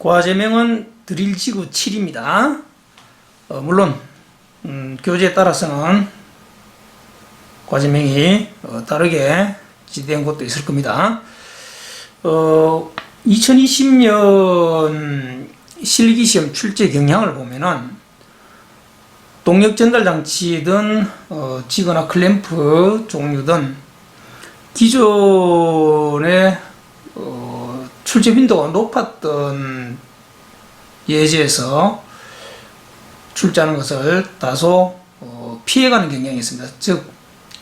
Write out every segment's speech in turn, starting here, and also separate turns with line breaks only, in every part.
과제명은 드릴지구 7입니다. 물론 교재에 따라서는 과제명이 다르게 지정된 것도 있을 겁니다. 2020년 실기시험 출제 경향을 보면은 동력 전달 장치든 지거나 클램프 종류든 기존의 출제 빈도가 높았던 예제에서 출제하는 것을 다소 피해가는 경향이 있습니다. 즉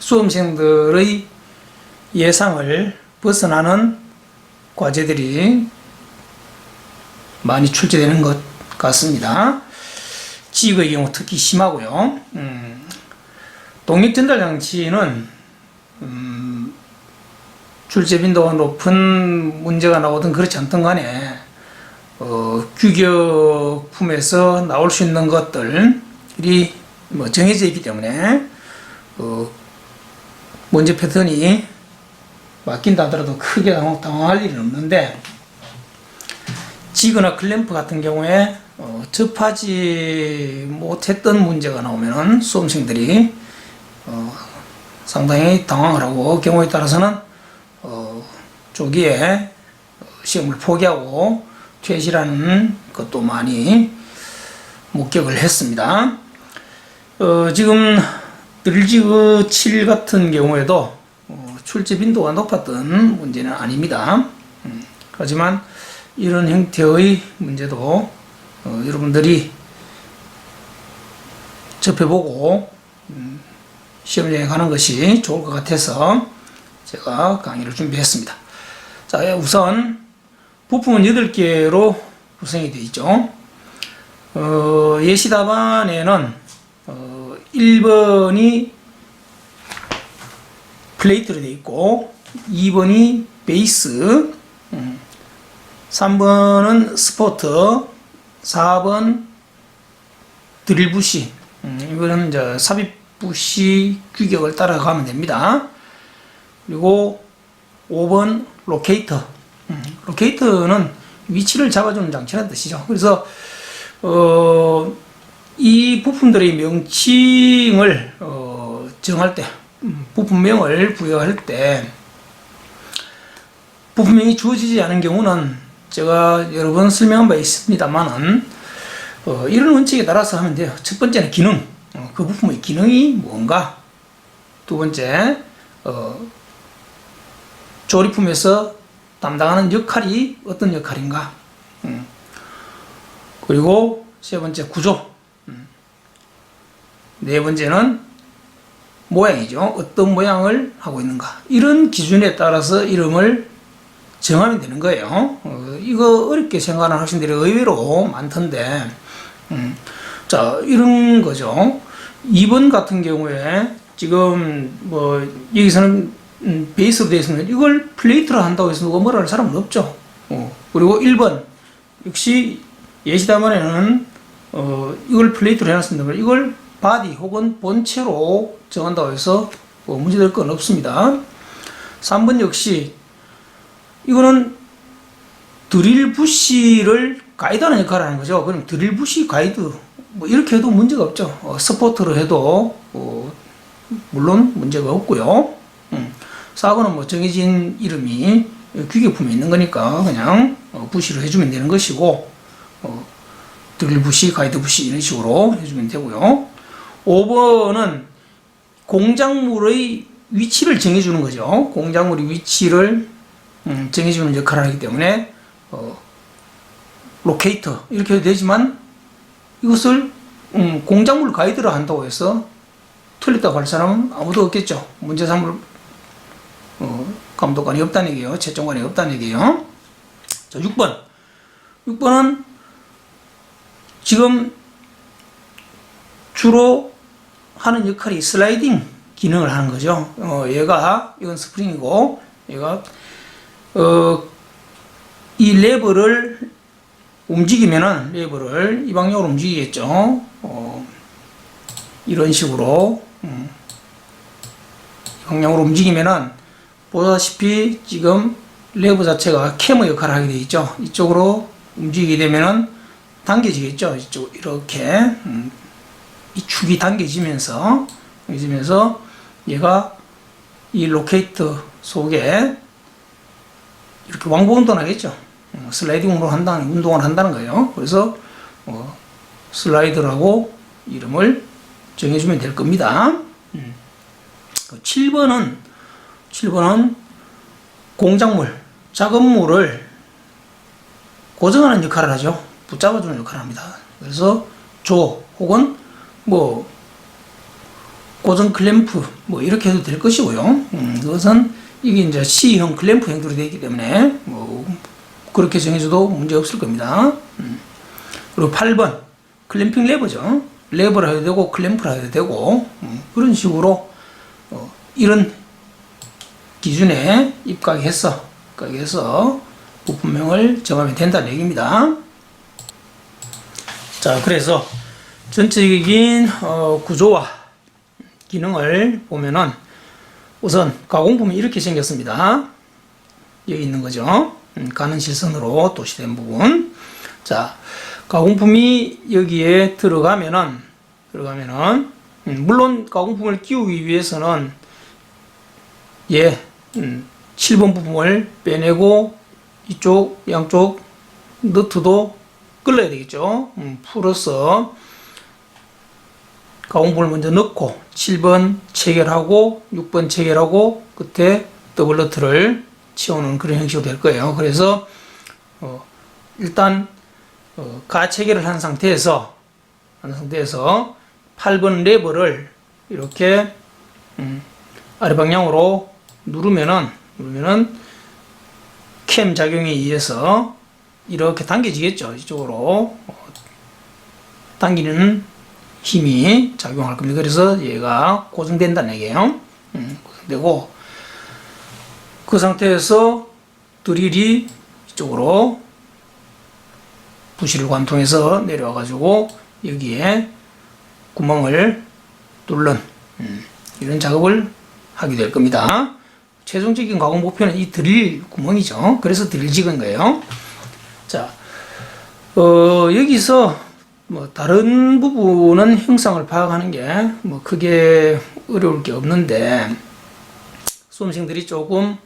수험생들의 예상을 벗어나는 과제들이 많이 출제되는 것 같습니다. 지역의 경우 특히 심하고요. 동력 전달 장치는 출제 빈도가 높은 문제가 나오든 그렇지 않든 간에 규격품에서 나올 수 있는 것들이 정해져 있기 때문에 문제 패턴이 바뀐다 하더라도 크게 당황할 일은 없는데, 지거나 클램프 같은 경우에 접하지 못했던 문제가 나오면은 수험생들이 상당히 당황을 하고 경우에 따라서는 조기에 시험을 포기하고 퇴실하는 것도 많이 목격을 했습니다. 지금 드릴지구 7 같은 경우에도 출제 빈도가 높았던 문제는 아닙니다. 하지만 이런 형태의 문제도 여러분들이 접해보고 시험장에 가는 것이 좋을 것 같아서 제가 강의를 준비했습니다. 자, 우선 부품은 8개로 구성이 되어 있죠. 예시 답안에는 1번이 플레이트로 되어 있고 2번이 베이스, 3번은 스포트, 4번 드릴 부시, 이거는 이제 삽입 부시 규격을 따라가면 됩니다. 그리고 5번 로케이터. 로케이터는 위치를 잡아주는 장치라는 뜻이죠. 그래서 이 부품들의 명칭을 정할 때, 부품명을 부여할 때 부품명이 주어지지 않은 경우는 제가 여러 번 설명한 바 있습니다만은 이런 원칙에 따라서 하면 돼요. 첫 번째는 기능, 그 부품의 기능이 뭔가. 두 번째, 조립품에서 담당하는 역할이 어떤 역할인가. 그리고 세 번째, 구조. 네 번째는 모양이죠. 어떤 모양을 하고 있는가. 이런 기준에 따라서 이름을 정하면 되는 거예요. 이거 어렵게 생각하는 학생들이 의외로 많던데, 자, 이런 거죠. 2번 같은 경우에 지금 여기서는 베이스로 되어 있으면 이걸 플레이트로 한다고 해서 누가 뭐라 할 사람은 없죠. 그리고 1번 역시 예시 답안에는 이걸 플레이트로 해놨습니다. 이걸 바디 혹은 본체로 정한다고 해서 문제될 건 없습니다. 3번 역시 이거는 드릴 부시를 가이드하는 역할을 하는 거죠. 그럼 드릴 부시 가이드 이렇게 해도 문제가 없죠. 스포트로 해도 물론 문제가 없고요. 4번은 정해진 이름이 규격품에 있는 거니까 그냥 부시로 해주면 되는 것이고, 드릴 부시, 가이드 부시 이런 식으로 해주면 되고요. 5번은 공작물의 위치를 정해주는 거죠. 공작물의 위치를 정해주는 역할을 하기 때문에 로케이터 이렇게 해도 되지만, 이것을 공작물 가이드를 한다고 해서 틀렸다고 할 사람은 아무도 없겠죠. 문제 삼을 감독관이 없다는 얘기예요. 채점관이 없다는 얘기예요. 자, 6번은 지금 주로 하는 역할이 슬라이딩 기능을 하는 거죠. 이건 스프링이고, 얘가 이 레버를 움직이면은 레버를 이 방향으로 움직이겠죠. 이런 식으로 방향으로 움직이면은 보다시피 지금 레버 자체가 캐머 역할을 하게 되어 있죠. 이쪽으로 움직이게 되면은 당겨지겠죠. 이쪽 이렇게 이 축이 당겨지면서 얘가 이 로케이터 속에 이렇게 왕복 운동하겠죠. 슬라이딩으로 운동을 한다는 거예요. 그래서 슬라이더라고 이름을 정해주면 될 겁니다. 7번은 공작물, 작은 물을 고정하는 역할을 하죠. 붙잡아주는 역할을 합니다. 그래서 조 혹은 뭐 고정 클램프 뭐 이렇게 해도 될 것이고요. 그것은 이게 이제 C형 클램프 형태로 되어 있기 때문에 뭐 그렇게 정해줘도 문제 없을 겁니다. 그리고 8번 클램핑 레버죠. 레버를 해도 되고 클램프를 해도 되고 그런 식으로 이런 기준에 입각해서 부품명을 정하면 된다는 얘기입니다. 자, 그래서 전체적인 구조와 기능을 보면은 우선 가공품이 이렇게 생겼습니다. 여기 있는 거죠. 가는 실선으로 도시된 부분. 자, 가공품이 여기에 들어가면은 물론 가공품을 끼우기 위해서는 7번 부품을 빼내고 이쪽 양쪽 너트도 끌어야 되겠죠. 풀어서 가공품을 먼저 넣고 7번 체결하고 6번 체결하고 끝에 더블 너트를 치우는 그런 형식으로 될 거예요. 그래서 일단 가 체결을 한 상태에서 8번 레버를 이렇게 아래 방향으로 누르면은 캠 작용에 의해서 이렇게 당겨지겠죠. 이쪽으로 당기는 힘이 작용할 겁니다. 그래서 얘가 고정된다는 얘기예요. 고정되고 그 상태에서 드릴이 이쪽으로 부시를 관통해서 내려와 가지고 여기에 구멍을 뚫는 이런 작업을 하게 될 겁니다. 최종적인 가공 목표는 이 드릴 구멍이죠. 그래서 드릴 찍은 거예요. 자, 여기서 뭐 다른 부분은 형상을 파악하는 게 뭐 크게 어려울 게 없는데 수험생들이 조금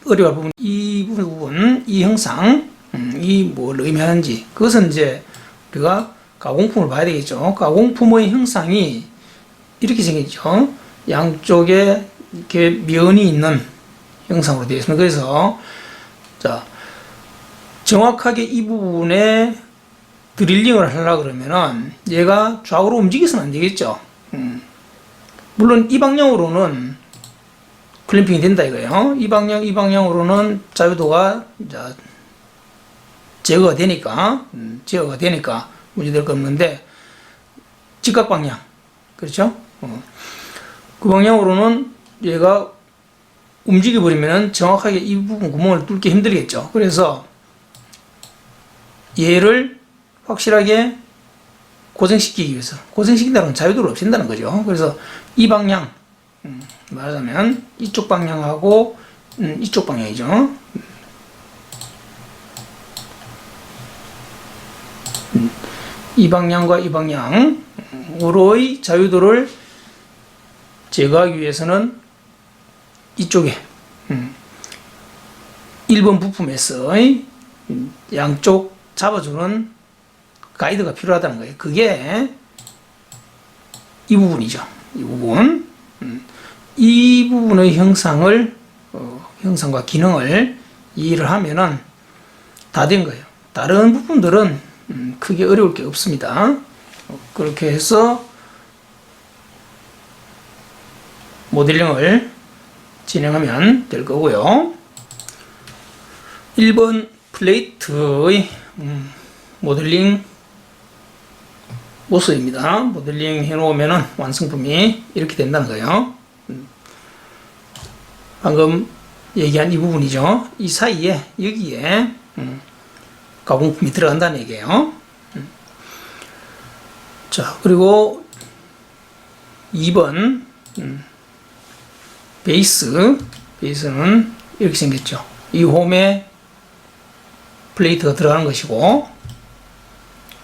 어려울 부분, 이 부분, 이 형상, 이 뭘 의미하는지 그것은 이제 우리가 가공품을 봐야 되겠죠. 가공품의 형상이 이렇게 생겼죠. 양쪽에 이렇게 면이 있는 형상으로 되어 있습니다. 그래서 자, 정확하게 이 부분에 드릴링을 하려고 그러면은 얘가 좌우로 움직여서는 안 되겠죠. 물론 이 방향으로는 클램핑이 된다 이거예요. 이 방향으로는 자유도가 제어가 되니까 문제될 거 없는데 직각 방향, 그렇죠? 그 방향으로는 얘가 움직여 버리면은 정확하게 이 부분 구멍을 뚫기 힘들겠죠. 그래서 얘를 확실하게 고정시키기 위해서, 고정시킨다는 건 자유도를 없앤다는 거죠. 그래서 이 방향, 말하자면 이쪽 방향하고 이쪽 방향이죠. 이 방향과 이 방향으로의 자유도를 제거하기 위해서는 이쪽에 1번 부품에서 양쪽 잡아주는 가이드가 필요하다는 거예요. 그게 이 부분이죠. 이 부분. 이 부분의 형상과 기능을 이해를 하면은 다 된 거예요. 다른 부분들은 크게 어려울 게 없습니다. 그렇게 해서 모델링을 진행하면 될 거고요. 1번 플레이트의 모델링 모습입니다. 모델링 해놓으면 완성품이 이렇게 된다는 거예요. 방금 얘기한 이 부분이죠. 이 사이에 여기에 가공품이 들어간다는 얘기예요. 자, 그리고 2번 베이스는 이렇게 생겼죠. 이 홈에 플레이트가 들어가는 것이고,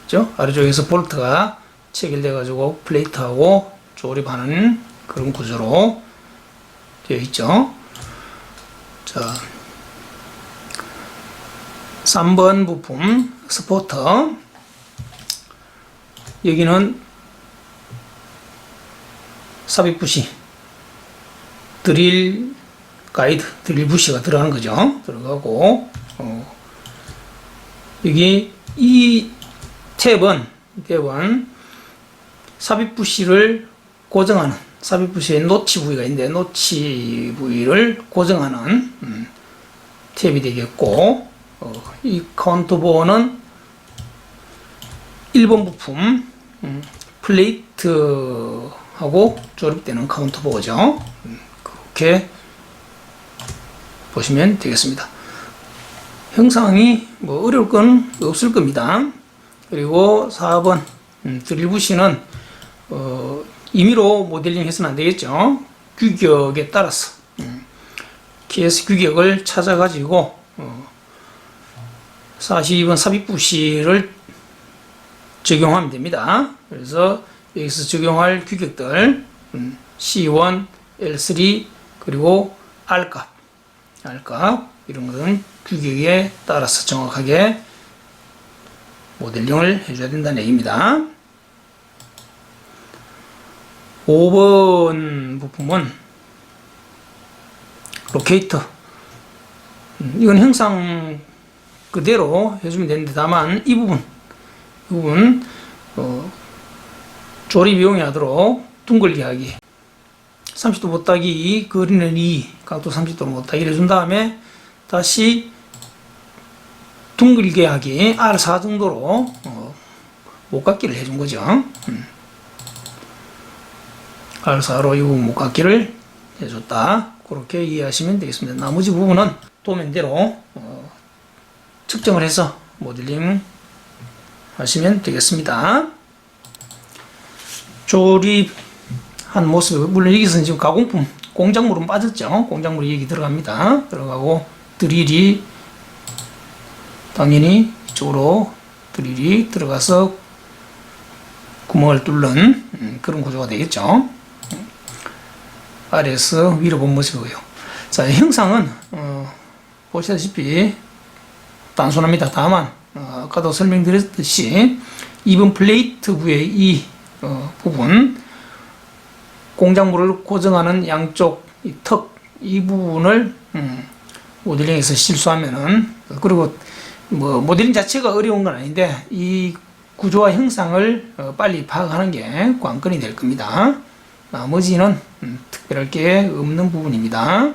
그죠? 아래쪽에서 볼트가 체결돼 가지고 플레이트하고 조립하는 그런 구조로 되어 있죠. 자, 3번 부품 스포터. 여기는 삽입 부시, 드릴 가이드, 드릴 부시가 들어가는 거죠. 들어가고, 여기 이 탭은 삽입 부시를 고정하는, 삽입 부시에 노치 부위가 있는데 노치 부위를 고정하는 탭이 되겠고, 이 카운터보어는 1번 부품 플레이트하고 조립되는 카운터보어죠. 그렇게 보시면 되겠습니다. 형상이 뭐 어려울 건 없을 겁니다. 그리고 4번 드릴 부시는 임의로 모델링 해서는 안 되겠죠. 규격에 따라서 KS 규격을 찾아 가지고 42번 삽입 부시를 적용하면 됩니다. 그래서 여기서 적용할 규격들 C1, L3 그리고 R값 이런 것은 규격에 따라서 정확하게 모델링을 해줘야 된다는 얘기입니다. 5번 부품은 로케이터. 이건 형상 그대로 해주면 되는데, 다만 이 부분 조립 용이하도록 둥글게 하기, 30도 못따기 그리는 이 각도 30도 못따기를 해준 다음에 다시 둥글게 하기 R4 정도로 못깎기를 해준 거죠. R4로 이 부분 못깎기를 해줬다. 그렇게 이해하시면 되겠습니다. 나머지 부분은 도면대로 측정을 해서 모델링 하시면 되겠습니다. 조립한 모습, 물론 여기서는 지금 가공품, 공작물은 빠졌죠. 공작물이 여기 들어갑니다. 들어가고 드릴이 당연히 이쪽으로 드릴이 들어가서 구멍을 뚫는 그런 구조가 되겠죠. 아래에서 위로 본 모습이고요. 자, 형상은 보시다시피 단순합니다. 다만 아까도 설명드렸듯이 2번 플레이트 부의 이 부분, 공작물을 고정하는 양쪽 이 부분을 모델링에서 실수하면은, 그리고 뭐 모델링 자체가 어려운 건 아닌데 이 구조와 형상을 빨리 파악하는 게 관건이 될 겁니다. 나머지는 특별할 게 없는 부분입니다.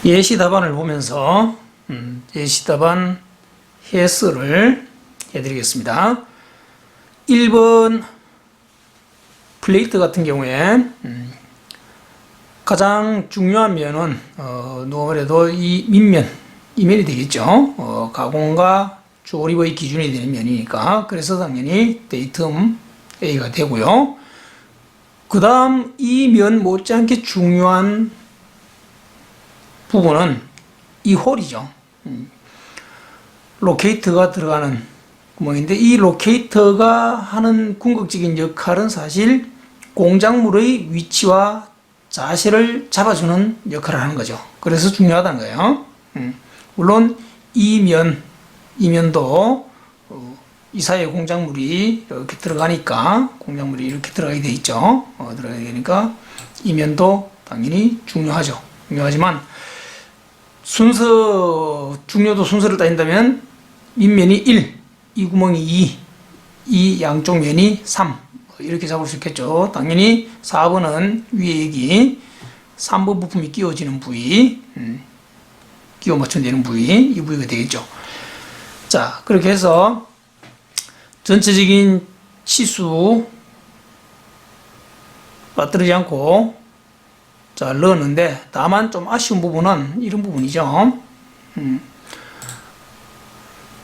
예시 답안을 보면서 예시 답안 해설을 해드리겠습니다. 1번 플레이트 같은 경우에 가장 중요한 면은 아무래도 이 밑면, 이면이 되겠죠. 가공과 조립의 기준이 되는 면이니까, 그래서 당연히 데이텀 A가 되고요. 그 다음 이 면 못지않게 중요한 부분은 이 홀이죠. 로케이터가 들어가는 구멍인데, 이 로케이터가 하는 궁극적인 역할은 사실 공작물의 위치와 자세를 잡아주는 역할을 하는 거죠. 그래서 중요하다는 거예요. 물론 이면도 이 사이에 공작물이 이렇게 들어가니까, 공작물이 이렇게 들어가게 돼 있죠. 들어가게 되니까 이면도 당연히 중요하죠. 중요하지만 중요도 순서를 따진다면 밑면이 1, 이 구멍이 2, 이 양쪽 면이 3, 이렇게 잡을 수 있겠죠. 당연히 4번은 위에 여기 3번 부품이 끼워지는 부위, 끼워 맞춰야 되는 부위, 이 부위가 되겠죠. 자, 그렇게 해서 전체적인 치수 빠뜨리지 않고 자 넣었는데, 다만 좀 아쉬운 부분은 이런 부분이죠.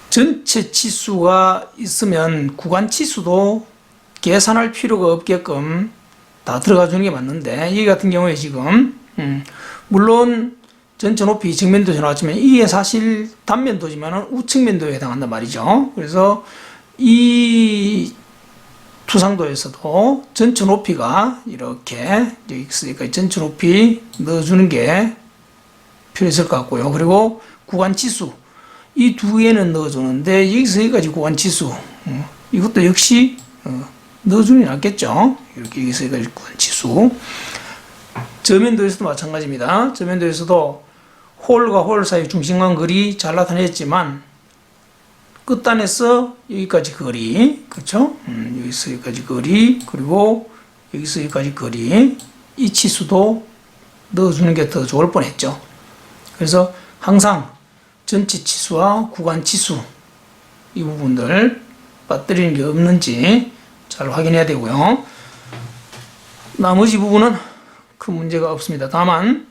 전체 치수가 있으면 구간 치수도 계산할 필요가 없게끔 다 들어가 주는 게 맞는데, 여기 같은 경우에 지금 물론 전체 높이 정면도에 나왔지만 이게 사실 단면도지만 우측면도에 해당한단 말이죠. 그래서 이 투상도에서도 전체 높이가 이렇게 여기까지 전체 높이 넣어주는 게 필요했을 것 같고요. 그리고 구간 치수, 이 두 개는 넣어주는데 여기서 여기까지 구간 치수, 이것도 역시 넣어주는 게 낫겠죠. 이렇게 여기서 여기까지 구간 치수. 저면도에서도 마찬가지입니다. 저면도에서도 홀과 홀 사이 중심간 거리 잘 나타냈지만 끝단에서 여기까지 거리, 그렇죠? 여기서 여기까지 거리, 그리고 여기서 여기까지 거리, 이 치수도 넣어주는 게 더 좋을 뻔했죠. 그래서 항상 전체 치수와 구간 치수, 이 부분들 빠뜨리는 게 없는지 잘 확인해야 되고요. 나머지 부분은 큰 문제가 없습니다. 다만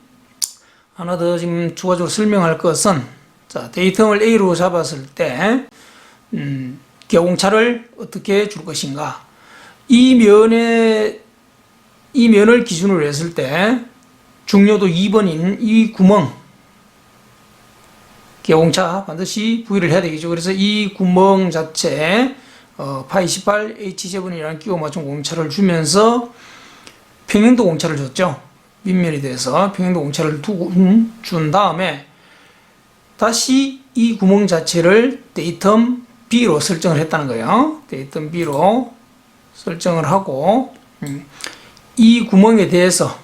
하나 더 지금 추가적으로 설명할 것은, 자, 데이텀을 A로 잡았을 때 개공차를 어떻게 줄 것인가. 이 면을 기준으로 했을 때 중요도 2번인 이 구멍, 개공차 반드시 부위를 해야 되겠죠. 그래서 이 구멍 자체에 파이 18 H7이라는 끼워 맞춘 공차를 주면서 평행도 공차를 줬죠. 밑면에 대해서 평행도 공차를 준 다음에 다시 이 구멍 자체를 데이텀 B로 설정을 했다는 거예요. 데이텀 B로 설정을 하고, 이 구멍에 대해서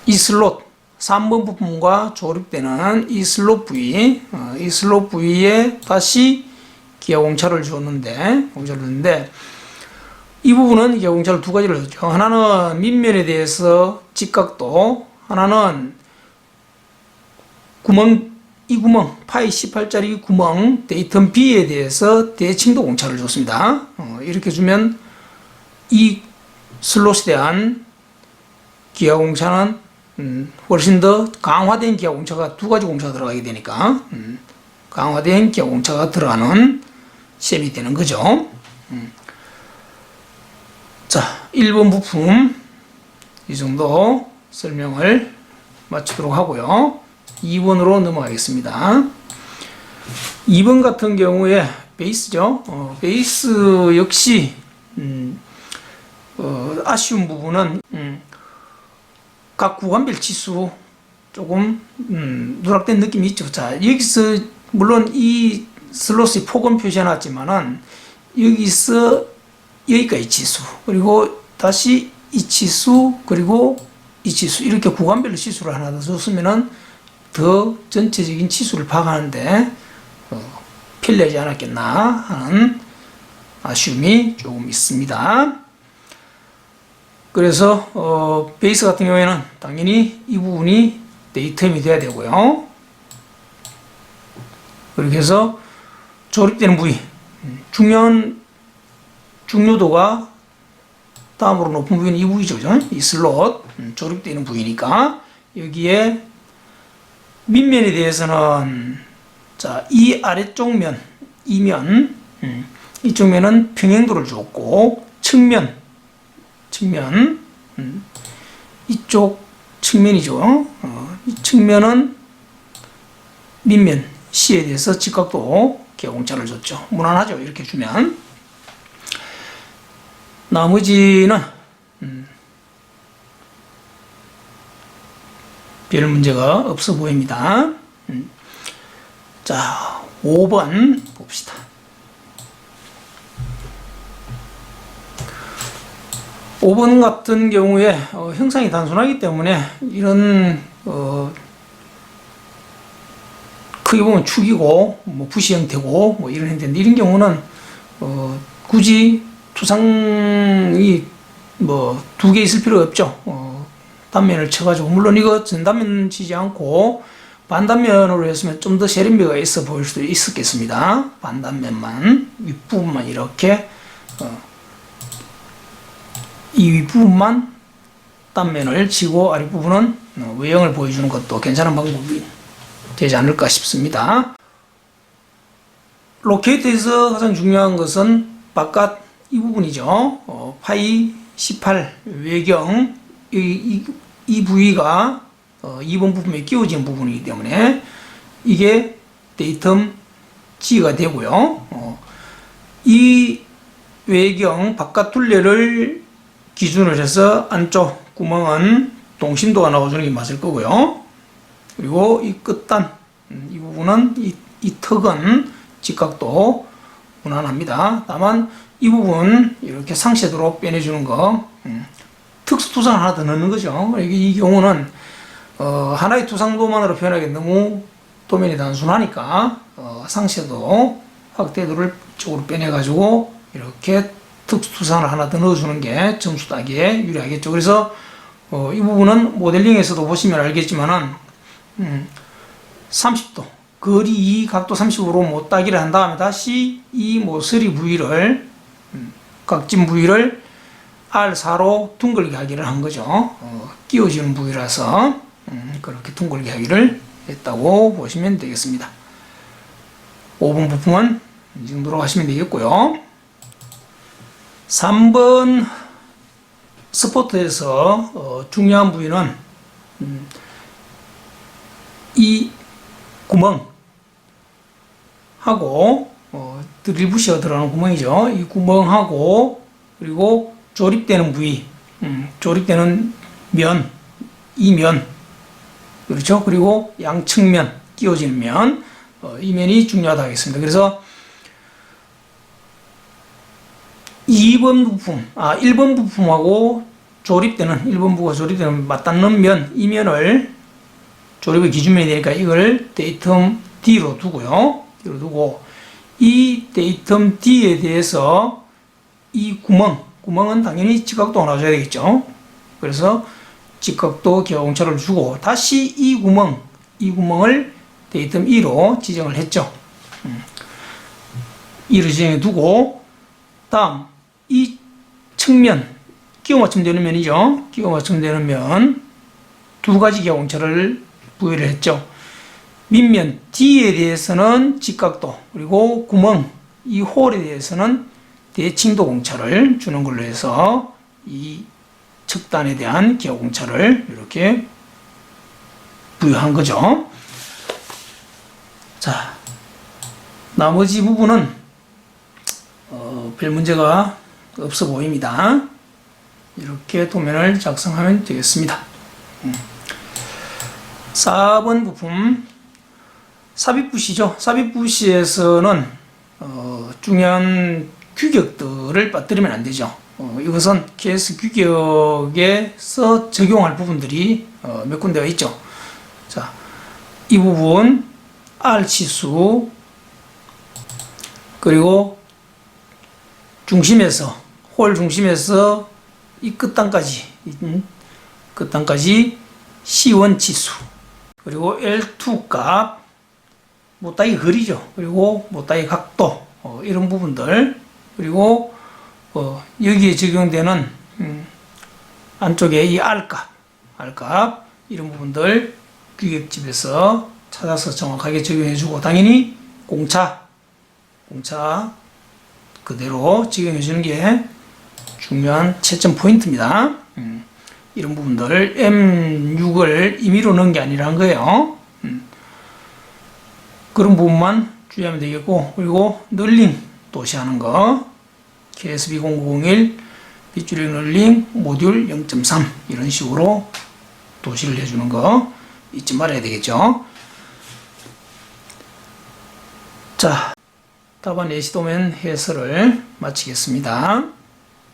이 슬롯 3번 부품과 조립되는 이 슬롯 부위, 이 슬롯 부위에 다시 기아 공차를 줬는데, 이 부분은 기아 공차를 두 가지를 줬죠. 하나는 밑면에 대해서 직각도, 하나는 이 구멍, 파이 18짜리 구멍, 데이텀 B에 대해서 대칭도 공차를 줬습니다. 이렇게 주면 이 슬롯에 대한 기아 공차는 훨씬 더 강화된 기아 공차가 두 가지 공차가 들어가게 되니까 강화된 기아 공차가 들어가는 셈이 되는 거죠. 자, 1번 부품 이 정도 설명을 마치도록 하고요. 2번으로 넘어가겠습니다. 2번 같은 경우에 베이스죠. 베이스 역시 아쉬운 부분은 각 구간별 치수 조금 누락된 느낌이 있죠. 자, 여기서 물론 이 슬롯의 폭은 표시해놨지만은 여기서 여기까지 치수, 그리고 다시 이 치수, 그리고 이 치수, 이렇게 구간별로 치수를 하나 더 줬으면은 더 전체적인 치수를 파악하는데 편리하지 않았겠나 하는 아쉬움이 조금 있습니다. 그래서 베이스 같은 경우에는 당연히 이 부분이 데이텀이 돼야 되고요. 그렇게 해서 조립되는 부위, 중요도가 다음으로 높은 부위는 이 부위죠. 이 슬롯, 조립되는 부위니까 여기에 밑면에 대해서는 자, 이 아래쪽 면, 이면, 이쪽 면은 평행도를 줬고 측면, 이쪽 측면이죠. 이 측면은 밑면 C에 대해서 직각도 기하공차를 줬죠. 무난하죠. 이렇게 주면. 나머지는 별 문제가 없어 보입니다. 자, 5번 봅시다. 5번 같은 경우에 형상이 단순하기 때문에 이런 크게 보면 축이고 뭐 부시 형태고 뭐 이런 형태인데, 이런 경우는 굳이 투상이 뭐 두 개 있을 필요가 없죠. 단면을 쳐가지고, 물론 이거 전단면 치지 않고 반단면으로 했으면 좀 더 세련미가 있어 보일 수도 있었겠습니다. 반단면만, 윗부분만 이렇게 이 윗부분만 단면을 치고 아랫부분은 외형을 보여주는 것도 괜찮은 방법이 되지 않을까 싶습니다. 로케이트에서 가장 중요한 것은 바깥 이 부분이죠. 파이 18 외경, 이 부위가 2번 부분에 끼워진 부분이기 때문에 이게 데이텀 G가 되고요. 이 외경 바깥 둘레를 기준으로 해서 안쪽 구멍은 동심도가 나와주는 게 맞을 거고요. 그리고 이 끝단, 이 부분은 이 턱은 직각도 무난합니다. 다만 이 부분 이렇게 상쇄도로 빼내주는 거, 특수 투상을 하나 더 넣는 거죠. 이 경우는 하나의 투상도만으로 표현하기 너무 도면이 단순하니까 상쇄도 확대도를 이쪽으로 빼내가지고 이렇게 특수 투상을 하나 더 넣어주는 게 점수 따기에 유리하겠죠. 그래서 이 부분은 모델링에서도 보시면 알겠지만은 30도 거리 이 각도 30으로 못 따기를 한 다음에 다시 이 모서리 부위를 각진 부위를 R4로 둥글게 하기를 한 거죠. 끼워지는 부위라서 그렇게 둥글게 하기를 했다고 보시면 되겠습니다. 5번 부품은 이 정도로 하시면 되겠고요. 3번 스포트에서 중요한 부위는 이 구멍하고 드릴부시가 들어가는 구멍이죠. 이 구멍하고 그리고 조립되는 부위, 조립되는 면, 이 면, 그렇죠. 그리고 양측면, 끼워지는 면, 이 면이 중요하다 하겠습니다. 그래서 1번 부품하고 조립되는, 1번 부가 조립되는 맞닿는 면, 이 면을 조립의 기준면이 되니까 이걸 데이텀 D로 두고요. D로 두고, 이 데이텀 D에 대해서 이 구멍은 당연히 직각도가 나와줘야 되겠죠. 그래서 직각도 기하공차를 주고, 다시 이 구멍을 데이텀 E로 지정을 했죠. E로 지정해 두고, 다음, 이 측면, 끼워 맞춤되는 면이죠. 끼워 맞춤되는 면, 두 가지 기하공차를 부여를 했죠. 밑면 D에 대해서는 직각도, 그리고 구멍, 이 홀에 대해서는 대칭도 공차를 주는 걸로 해서 이 측단에 대한 기하공차를 이렇게 부여한 거죠. 자, 나머지 부분은 별 문제가 없어 보입니다. 이렇게 도면을 작성하면 되겠습니다. 4번 부품 삽입부시죠. 삽입부시에서는 중요한 규격들을 빠뜨리면 안 되죠. 이것은 KS 규격에서 적용할 부분들이 몇 군데가 있죠. 자, 이 부분 R 치수, 그리고 홀 중심에서 이 끝단까지 C1 치수, 그리고 L2 값, 못다이 거리죠. 그리고 못다이 각도, 이런 부분들, 그리고 여기에 적용되는 안쪽에 이 R값 이런 부분들 규격집에서 찾아서 정확하게 적용해주고, 당연히 공차 그대로 적용해주는 게 중요한 채점 포인트입니다. 이런 부분들 M6을 임의로 넣은 게 아니라는 거예요. 그런 부분만 주의하면 되겠고, 그리고 널링 도시하는 거 KSB0901 빗줄형 널링 모듈 0.3 이런 식으로 도시를 해주는 거 잊지 말아야 되겠죠. 자, 답안 예시도면 해설을 마치겠습니다.